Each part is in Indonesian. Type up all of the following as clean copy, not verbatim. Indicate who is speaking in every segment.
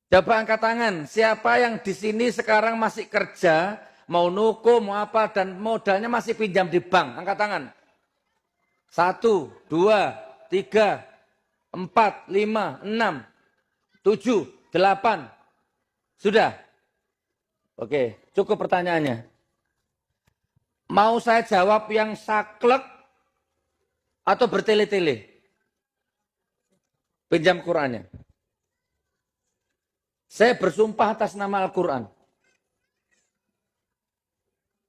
Speaker 1: Coba angkat tangan, siapa yang di sini sekarang masih kerja, mau nuku, mau apa, dan modalnya masih pinjam di bank? Angkat tangan. 1, 2, 3, 4, 5, 6, 7, 8. Sudah? Oke, cukup pertanyaannya. Mau saya jawab yang saklek atau bertele-tele? Pinjam Qurannya. Saya bersumpah atas nama Al-Quran.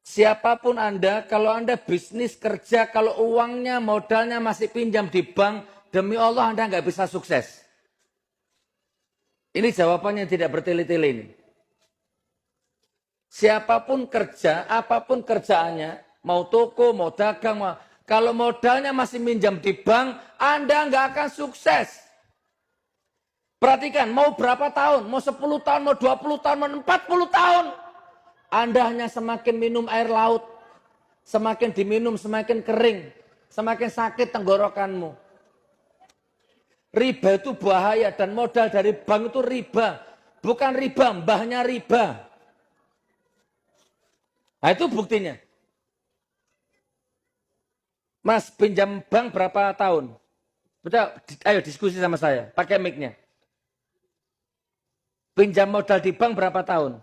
Speaker 1: Siapapun Anda, kalau Anda bisnis, kerja, kalau uangnya, modalnya masih pinjam di bank, demi Allah Anda nggak bisa sukses. Ini jawabannya tidak bertele-tele ini. Siapapun kerja, apapun kerjaannya, mau toko, mau dagang, kalau modalnya masih minjam di bank, Anda nggak akan sukses. Perhatikan, mau berapa tahun, mau 10 tahun, mau 20 tahun, mau 40 tahun. Anda hanya semakin minum air laut, semakin diminum semakin kering, semakin sakit tenggorokanmu. Riba itu bahaya dan modal dari bank itu riba. Bukan riba, mbahnya riba. Nah itu buktinya. Mas pinjam bank berapa tahun? Udah, ayo diskusi sama saya, pakai mic-nya. Pinjam modal di bank berapa tahun?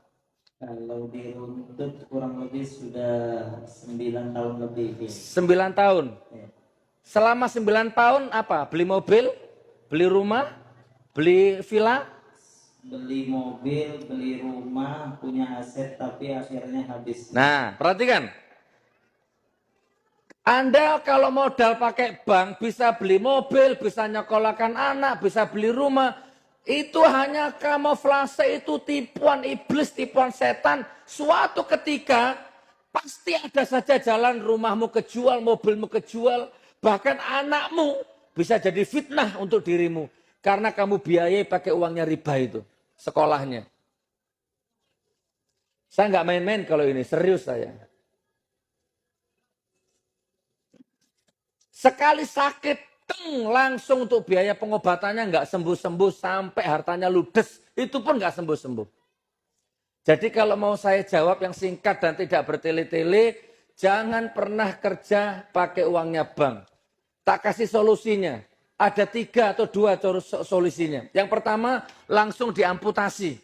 Speaker 2: Kalau diruntut kurang lebih sudah 9 tahun lebih.
Speaker 1: 9 tahun.
Speaker 2: Ya.
Speaker 1: Selama 9 tahun apa? Beli mobil, beli rumah, beli villa?
Speaker 2: Beli mobil, beli rumah, punya aset tapi akhirnya habis.
Speaker 1: Nah, perhatikan. Anda kalau modal pakai bank bisa beli mobil, bisa nyekolahkan anak, bisa beli rumah. Itu hanya kamuflase, itu tipuan iblis, tipuan setan. Suatu ketika pasti ada saja jalan rumahmu kejual, mobilmu kejual. Bahkan anakmu bisa jadi fitnah untuk dirimu. Karena kamu biayai pakai uangnya riba itu, sekolahnya. Saya nggak main-main kalau ini, serius saya. Sekali sakit, langsung untuk biaya pengobatannya nggak sembuh-sembuh sampai hartanya ludes, itu pun nggak sembuh-sembuh. Jadi kalau mau saya jawab yang singkat dan tidak bertele-tele, jangan pernah kerja pakai uangnya bank. Tak kasih solusinya. Ada 3 atau 2 solusinya. Yang pertama, langsung diamputasi.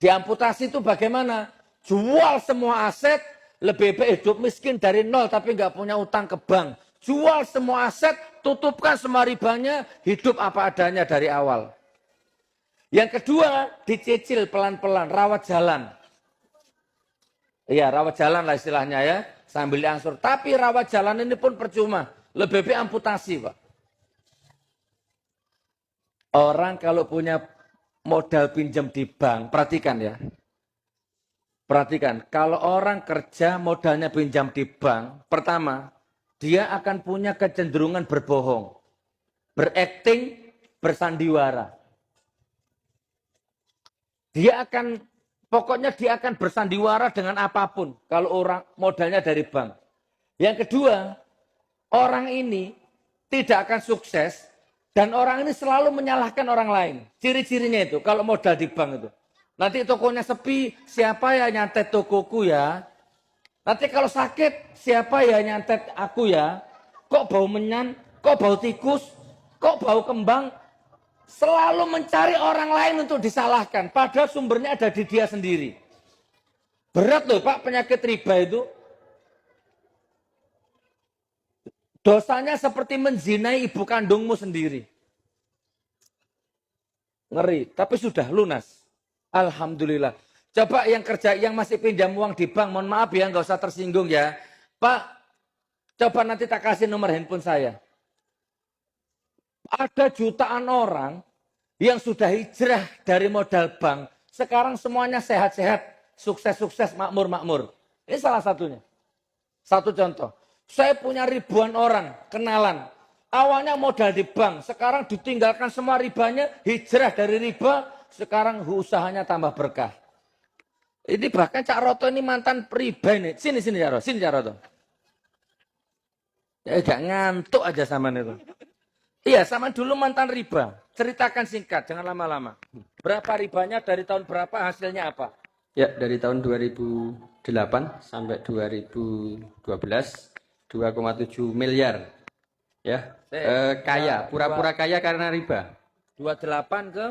Speaker 1: Diamputasi itu bagaimana? Jual semua aset, lebih baik hidup miskin dari nol tapi nggak punya utang ke bank. Jual semua aset, tutupkan semua ribanya, hidup apa adanya dari awal. Yang kedua, dicicil pelan-pelan, rawat jalan. Iya, rawat jalan lah istilahnya ya, sambil diangsur. Tapi rawat jalan ini pun percuma, lebih baik amputasi, Pak. Orang kalau punya modal pinjam di bank, perhatikan ya. Perhatikan, kalau orang kerja modalnya pinjam di bank, pertama, dia akan punya kecenderungan berbohong, berakting, bersandiwara. Pokoknya dia akan bersandiwara dengan apapun kalau orang modalnya dari bank. Yang kedua, orang ini tidak akan sukses dan orang ini selalu menyalahkan orang lain. Ciri-cirinya itu kalau modal di bank itu. Nanti tokonya sepi, siapa ya nyantet tokoku ya? Nanti kalau sakit, siapa ya nyantet aku ya? Kok bau menyan? Kok bau tikus? Kok bau kembang? Selalu mencari orang lain untuk disalahkan. Padahal sumbernya ada di dia sendiri. Berat loh Pak penyakit riba itu. Dosanya seperti menzinai ibu kandungmu sendiri. Ngeri, tapi sudah lunas. Alhamdulillah. Coba yang kerja, yang masih pinjam uang di bank, mohon maaf ya, nggak usah tersinggung ya. Pak, coba nanti tak kasih nomor handphone saya. Ada jutaan orang yang sudah hijrah dari modal bank. Sekarang semuanya sehat-sehat, sukses-sukses, makmur-makmur. Ini salah satunya. Satu contoh. Saya punya ribuan orang, kenalan. Awalnya modal di bank, sekarang ditinggalkan semua ribanya, hijrah dari riba, sekarang usahanya tambah berkah. Ini bahkan Cak Roto ini mantan riba ini. Sini Cak Roto, sini Cak Roto. Ya gak ngantuk aja sama itu. Iya, sama dulu mantan riba. Ceritakan singkat, jangan lama-lama. Berapa ribanya, dari tahun berapa, hasilnya apa?
Speaker 3: Ya, dari tahun 2008 sampai 2012, 2,7 miliar. Ya, kaya, pura-pura kaya karena riba.
Speaker 1: 28 ke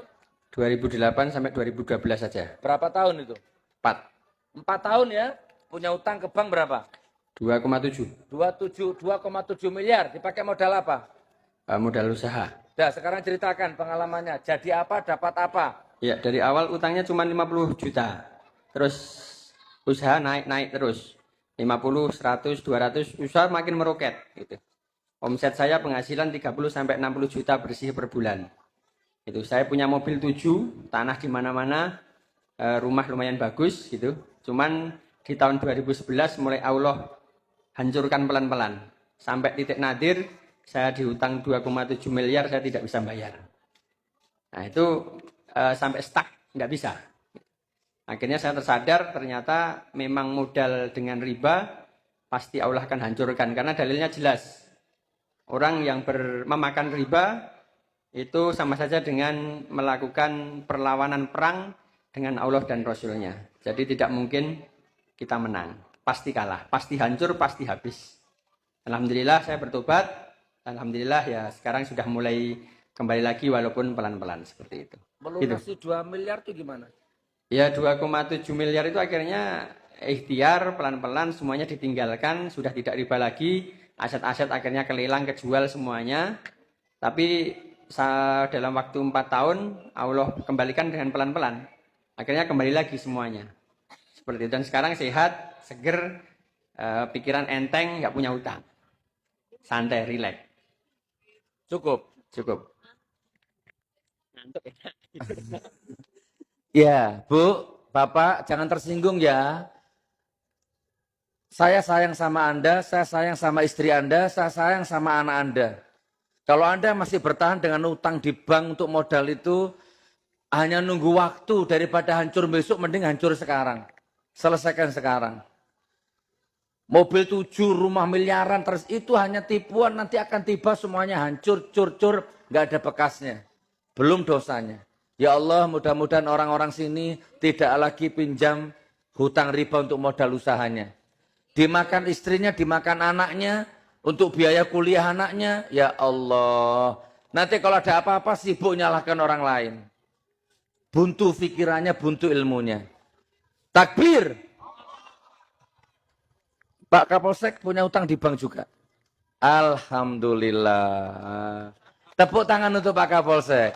Speaker 3: 2008 sampai 2012 saja.
Speaker 1: berapa tahun itu?
Speaker 3: 4.
Speaker 1: 4 tahun ya. Punya utang ke bank berapa?
Speaker 3: 2,7.
Speaker 1: 2,7 miliar. Dipakai modal apa?
Speaker 3: Modal usaha.
Speaker 1: Nah, sekarang ceritakan pengalamannya. Jadi apa, dapat apa?
Speaker 3: Ya, dari awal utangnya cuma 50 juta. Terus usaha naik-naik terus. 50, 100, 200, usaha makin meroket gitu. Omset saya penghasilan 30 sampai 60 juta bersih per bulan. Itu saya punya mobil 7, tanah di mana-mana, rumah lumayan bagus gitu. Cuman di tahun 2011 mulai Allah hancurkan pelan-pelan. Sampai titik nadir saya dihutang 2,7 miliar, saya tidak bisa bayar. Nah itu sampai stuck, nggak bisa. Akhirnya saya tersadar ternyata memang modal dengan riba pasti Allah akan hancurkan. Karena dalilnya jelas. Orang yang memakan riba itu sama saja dengan melakukan perlawanan perang dengan Allah dan Rasulnya. Jadi tidak mungkin kita menang. Pasti kalah, pasti hancur, pasti habis. Alhamdulillah saya bertobat. Alhamdulillah ya sekarang sudah mulai kembali lagi walaupun pelan-pelan seperti itu.
Speaker 1: Melunasi 2 miliar itu gimana?
Speaker 3: Ya 2,7 miliar itu akhirnya ikhtiar pelan-pelan semuanya ditinggalkan, sudah tidak riba lagi, aset-aset akhirnya kelelang, kejual semuanya. Tapi dalam waktu 4 tahun Allah kembalikan dengan pelan-pelan. Akhirnya kembali lagi semuanya. Seperti itu. Dan sekarang sehat, seger, pikiran enteng, nggak punya utang. Santai, rileks.
Speaker 1: Cukup.
Speaker 3: Cukup.
Speaker 1: Ya, Bu, Bapak, jangan tersinggung ya. Saya sayang sama Anda, saya sayang sama istri Anda, saya sayang sama anak Anda. Kalau Anda masih bertahan dengan utang di bank untuk modal itu, hanya nunggu waktu daripada hancur besok, mending hancur sekarang. Selesaikan sekarang. Mobil 7, rumah miliaran, terus itu hanya tipuan, nanti akan tiba semuanya hancur, cur-cur, nggak ada bekasnya. Belum dosanya. Ya Allah, mudah-mudahan orang-orang sini tidak lagi pinjam hutang riba untuk modal usahanya. Dimakan istrinya, dimakan anaknya, untuk biaya kuliah anaknya, ya Allah. Nanti kalau ada apa-apa sibuk nyalahkan orang lain. Buntu pikirannya, buntu ilmunya. Takbir. Pak Kapolsek punya utang di bank juga. Alhamdulillah. Tepuk tangan untuk Pak Kapolsek.